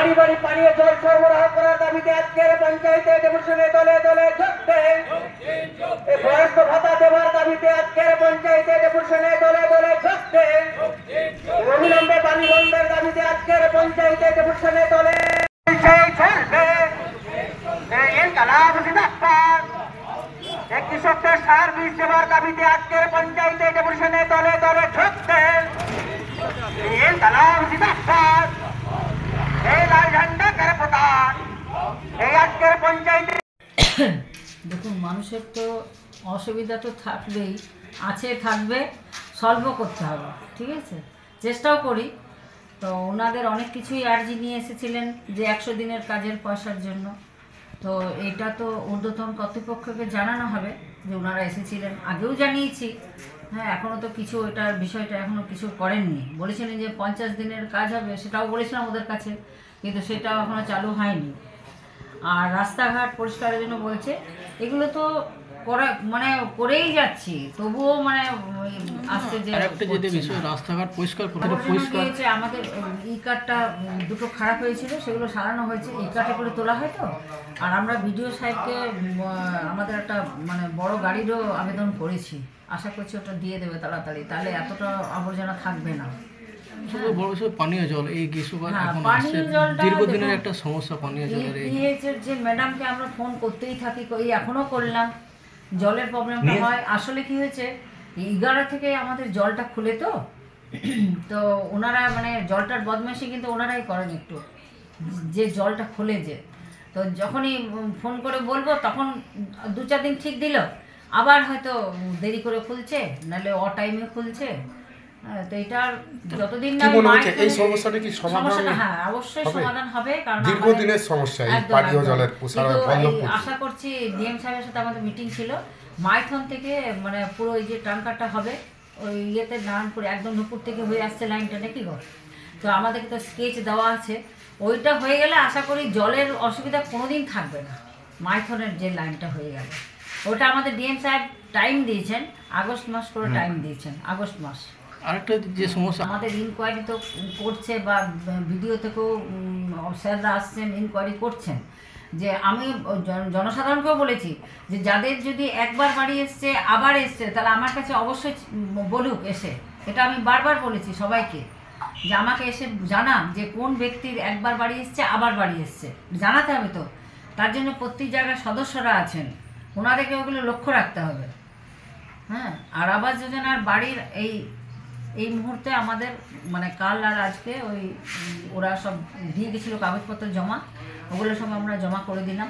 বাড়ি বাড়ি পানীয় জল সরবরাহ করার দাবিতে আজকের পঞ্চায়েতে ডেপুটেশনে দলে দলে যোগ দেন। বয়স্ক ভাতা দেওয়ার দাবিতে আজকের পঞ্চায়েতে ডেপুটেশনে দলে দলে যোগ দেন। অবিলম্বে পানি বন্ধের দাবিতে আজকের পঞ্চায়েতে ডেপুটেশনে দলে কৃষকদের সার বীজ দেওয়ার দাবিতে আজকের পঞ্চায়েতে ডেপুটেশনে দলে দলে যোগ দেন। দেখুন, মানুষের তো অসুবিধা তো থাকবেই, থাকবে, সলভও করতে হবে, ঠিক আছে, চেষ্টাও করি। তো ওনাদের অনেক কিছুই আর্জি নিয়ে এসেছিলেন যে 100 দিনের কাজের পয়সার জন্য। তো এটা তো ঊর্ধ্বতন কর্তৃপক্ষকে জানানো হবে যে ওনারা এসেছিলেন, আগেও জানিয়েছি। হ্যাঁ, এখনও তো কিছু এটার বিষয়টা এখনও কিছু করেননি। বলেছিলেন যে 50 দিনের কাজ হবে, সেটাও বলেছিলাম ওদের কাছে, কিন্তু সেটাও এখনও চালু হয়নি। আর রাস্তাঘাট পরিষ্কারের জন্য বলছে, এগুলো তো করেই যাচ্ছি, তবুও আসছে যে রাস্তাঘাট পরিষ্কার হয়েছে। আমাদের ই কার্ডটা দুটো খারাপ হয়েছিল, সেগুলো সারানো হয়েছে, ই কার্ডে করে তোলা হয় তো। আর আমরা বিডিও সাহেবকে আমাদের একটা বড় গাড়িরও আবেদন করেছি, আশা করছি ওটা দিয়ে দেবে তাড়াতাড়ি, তাহলে এতটা আবর্জনা থাকবে না। পানীয় জল এই দীর্ঘদিনের একটা সমস্যা পানীয় জলের। যে ম্যাডামকে আমরা ফোন করতেই থাকি, এখনো করলাম, জলের প্রবলেমটা হয়। আসলে কি হয়েছে, 11 থেকে আমাদের জলটা খুলে তো তো ওনারা জলটার বদমাইশি কিন্তু ওনারাই করেন একটু, যে জলটা খুলে যে। তো যখনই ফোন করে বলবো তখন 2-4 দিন ঠিক দিল, আবার হয়তো দেরি করে খুলছে, নাহলে টাইমে খুলছে। তো এটার যতদিন না এই সমস্যাটা কি সমাধান, হ্যাঁ অবশ্যই সমাধান হবে, কারণ দীর্ঘদিনের সমস্যা এই পানীয় জলের প্রসারণ বন্ধ। আশা করছি ডিএম সাহেবের সাথে আমাদের মিটিং ছিল, মাইথন থেকে পুরো এই যে ট্যাঙ্কারটা হবে ওই ইয়েতে নারায়ণপুর একদম নূপুর থেকে হয়ে আসছে লাইনটা, নাকি গো? তো আমাদেরকে তো স্কেচ দেওয়া আছে, ওইটা হয়ে গেলে আশা করি জলের অসুবিধা কোনোদিন থাকবে না। মাইথনের যে লাইনটা হয়ে গেল, ওটা আমাদের ডিএম সাহেব টাইম দিয়েছেন, আগস্ট মাস করে টাইম দিয়েছেন, আগস্ট মাস। আরেকটা যে সমস্যা, আমাদের ইনকোয়ারি তো করছে, বা ভিডিও থেকেও স্যাররা আসছেন, ইনকোয়ারি করছেন। যে আমি জনসাধারণকেও বলেছি যে যাদের যদি একবার বাড়ি এসছে আবার এসছে, তাহলে আমার কাছে অবশ্যই বলুক এসে। এটা আমি বারবার বলেছি সবাইকে, যে আমাকে এসে জানান যে কোন ব্যক্তির একবার বাড়ি এসছে আবার বাড়ি এসছে, জানাতে হবে। তো তার জন্য প্রত্যেক জায়গায় সদস্যরা আছেন, ওনাদেরকে ওগুলো লক্ষ্য রাখতে হবে। হ্যাঁ, আর আবাস যোজনার বাড়ির এই মুহূর্তে আমাদের কাল আর আজকে ওরা সব দিয়ে গেছিলো কাগজপত্র জমা, ওগুলো সব আমরা জমা করে দিলাম,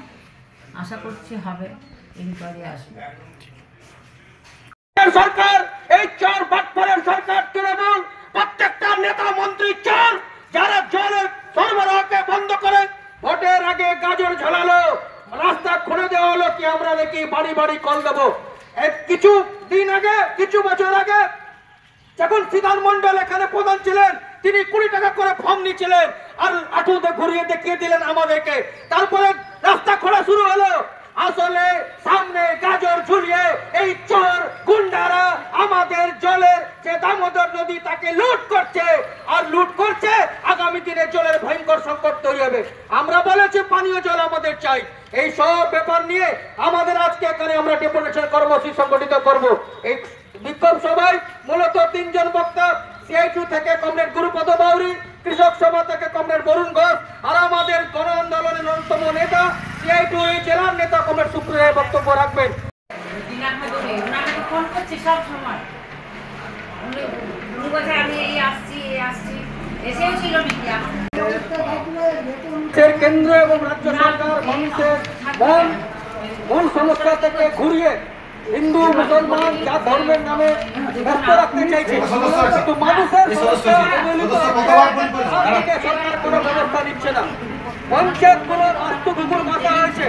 আশা করছি হবে, ইনকোয়ারি আসবে। সরকার এই চোর বাটপারের সরকার, তৃণমূল প্রত্যেকটা নেতা মন্ত্রী চোর, যারা জলের সরবরাহকে বন্ধ করে ভোটের আগে গাজর ঝালালো, রাস্তা খুলে দেওয়া হলো কি আমরা নাকি বাড়ি বাড়ি কল দেবো। কিছু দিন আগে, কিছু বছর আগে যখন সিদ্ধার্থ মন্ডল এখানে প্রধান ছিলেন, তিনি 20 টাকা করে ফর্ম নিয়েছিলেন আর আঠুতে ঘুরিয়ে দেখিয়ে দিলেন আমাদেরকে। তারপরে রাস্তা খোলা শুরু হলো। আসলে সামনে গাজর ঝুলিয়ে এই চোর গুন্ডারা আমাদের জলের যে দামোদর নদী তাকে লুট করছে, আর লুট করছে, আগামী দিনে জলের ভয়ঙ্কর সংকট তৈরি হবে। আমরা বলেছি পানীয় জল আমাদের চাই। এই সব ব্যাপার নিয়ে আমাদের আজকে এখানে আমরা ডেপুটেশন কর্মসূচি সংগঠিত করব। এই বিক্ষোভ সভায় মূলত 3 জন বক্তা, সিআইটু থেকে কমরেড গুরুপদ বাউরি, কৃষক সভা থেকে কমরেড বরুণ ঘোষ, আর আমাদের গণ আন্দোলনের অন্যতম নেতা সিআইটু এই জেলার নেতা কমরেড সুপ্রিয় বক্তব্য রাখবেন। কেন্দ্র এবং রাজ্য সরকার মানুষের মূল সমস্যা থেকে ঘুরিয়ে হিন্দু মুসলমান যা ধর্মের নামে ব্যস্ত রাখতে চাইছে, কিন্তু মানুষের সরকার কোনো ব্যবস্থা নিচ্ছে না। পঞ্চায়েত গুলোর আত্মকুকুর ভাতা হয়েছে,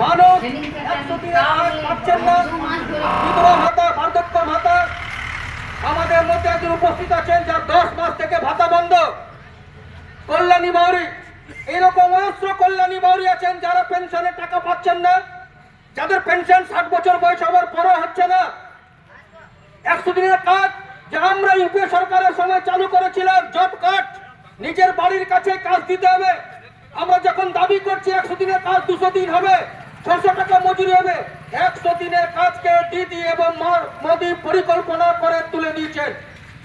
মানুষ 100 দিনের কাজ পাচ্ছেন না, বিধবা ভাতা, বার্ধক্য ভাতা। আমাদের মধ্যে একজন উপস্থিত আছেন যার 10 মাস থেকে ভাতা বন্ধ, কল্যাণী বাউরি। এরকম অজস্র কল্যাণী বাউরি আছেন যারা পেনশনের টাকা পাচ্ছেন না, যাদের পেনশন 60 বছর বয়স হওয়ার পরও হচ্ছে না। 100 দিনের কাজ যা আমরা ইউপিএ সরকারের সময় চালু করেছিলাম, জব কার্ড, নিজের বাড়ির কাছে কাজ দিতে হবে, আমরা যখন দাবি করছি 100 দিনের কাজ 200 দিন হবে, 600 টাকা মজুরি হবে, 100 দিনের কাজকে দিদি এবং মোদি পরিকল্পনা করে তুলে দিয়েছেন।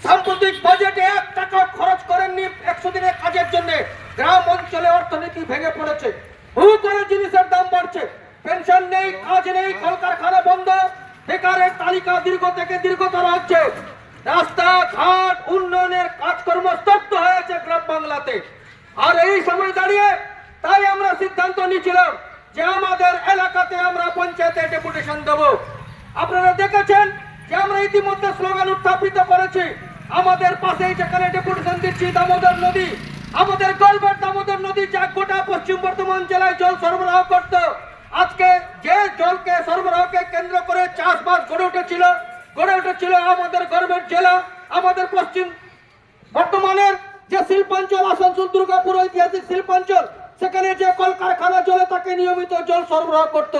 সাম্প্রতিক বাজেটে 1 টাকা খরচ করেননি 100 দিনের কাজের জন্য। গ্রাম অঞ্চলে অর্থনীতি ভেঙে পড়েছে, হু করে জিনিসের দাম বাড়ছে, পেনশন নেই, কাজ নেই, কলকারখানা বন্ধ, বেকারের তালিকা দীর্ঘ থেকে দীর্ঘতর হচ্ছে, রাস্তাঘাট উন্নয়নের কাজকর্ম স্তব্ধ হয়েছে গ্রাম বাংলাতে। আর এই সময় দাঁড়িয়ে তাই আমরা সিদ্ধান্ত নিয়েছিলাম যে আমাদের এলাকাতে আমরা পঞ্চায়েতে ডেপুটেশন দেব। আপনারা দেখেছেন যে আমরা ইতিমধ্যে স্লোগান উত্থাপিত করেছি। আমাদের পাশেই যেখানে ডেপুটেশন দিচ্ছি দামোদর নদী, আমাদের গর্বের দামোদর নদী যা গোটা পশ্চিম বর্ধমান জেলায় জল সরবরাহ করত, আজকে যে জলকে সরবরাহকে কেন্দ্র করে চাষবাস গড়ে উঠেছিল আমাদের গর্বের জেলা, আমাদের পশ্চিম বর্তমানের যে শিল্পাঞ্চল আসানসোল দুর্গাপুর ঐতিহাসিক শিল্পাঞ্চল, সেখানে যে কলকারখানা জলে তাকে নিয়মিত জল সরবরাহ করত।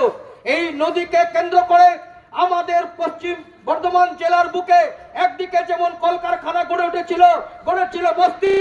এই নদীকে কেন্দ্র করে আমাদের পশ্চিম বর্ধমান জেলার বুকে একদিকে যেমন কলকারখানা গড়ে ছিল বস্তি